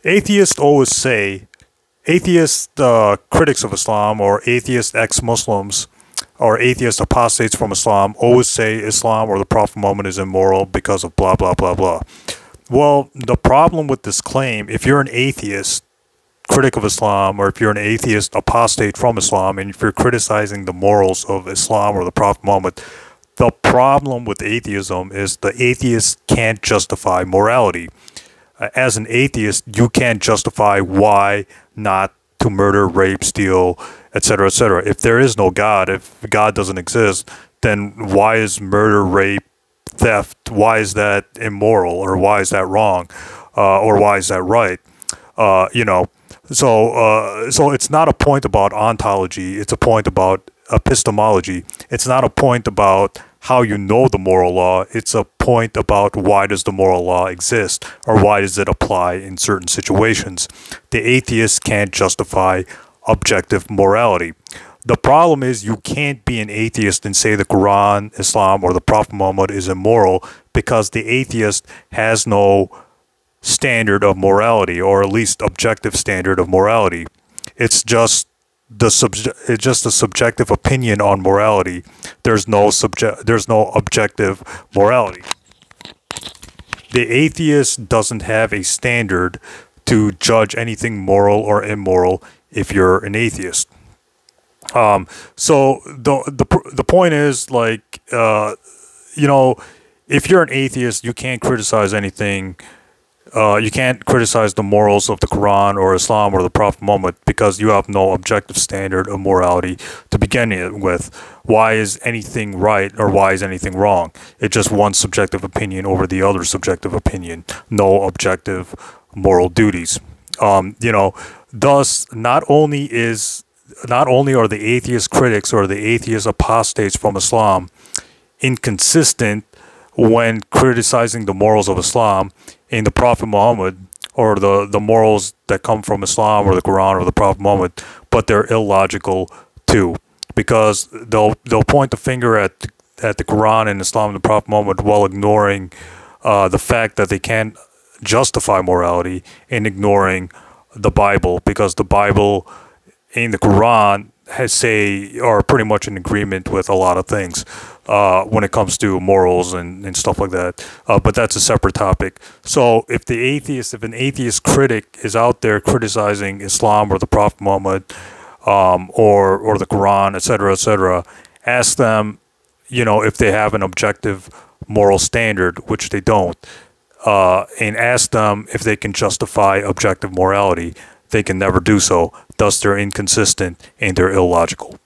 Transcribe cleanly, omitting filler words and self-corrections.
Atheists always say, atheist critics of Islam or atheist ex-Muslims or atheist apostates from Islam always say Islam or the Prophet Muhammad is immoral because of blah, blah, blah, blah. Well, the problem with this claim, if you're an atheist critic of Islam, or if you're an atheist apostate from Islam, and if you're criticizing the morals of Islam or the Prophet Muhammad, the problem with atheism is the atheist can't justify morality. As an atheist, you can't justify why not to murder, rape, steal, etc., etc. If there is no God, if God doesn't exist, then why is murder, rape, theft, why is that immoral, or why is that wrong, or why is that right? So it's not a point about ontology, it's a point about epistemology. It's not a point about how you know the moral law, it's a point about why does the moral law exist, or why does it apply in certain situations. The atheist can't justify objective morality. The problem is you can't be an atheist and say the Quran, Islam, or the Prophet Muhammad is immoral, because the atheist has no standard of morality, or at least objective standard of morality. It's just a subjective opinion on morality. There's no objective morality. The atheist doesn't have a standard to judge anything moral or immoral if you're an atheist. So the point is, like, if you're an atheist, you can't criticize anything. You can't criticize the morals of the Quran or Islam or the Prophet Muhammad, because you have no objective standard of morality to begin with. Why is anything right or why is anything wrong? It's just one subjective opinion over the other subjective opinion. No objective moral duties. Thus, not only are the atheist critics or the atheist apostates from Islam inconsistent when criticizing the morals of Islam in the Prophet Muhammad, or the morals that come from Islam or the Quran or the Prophet Muhammad, but they're illogical too, because they'll point the finger at the Quran and Islam and the Prophet Muhammad while ignoring the fact that they can't justify morality, and ignoring the Bible, because the Bible and the Quran are pretty much in agreement with a lot of things when it comes to morals and stuff like that. But that's a separate topic. So if an atheist critic is out there criticizing Islam or the Prophet Muhammad, or the Quran, etc., etc., ask them, if they have an objective moral standard, which they don't, and ask them if they can justify objective morality. They can never do so. Thus, they're inconsistent and they're illogical.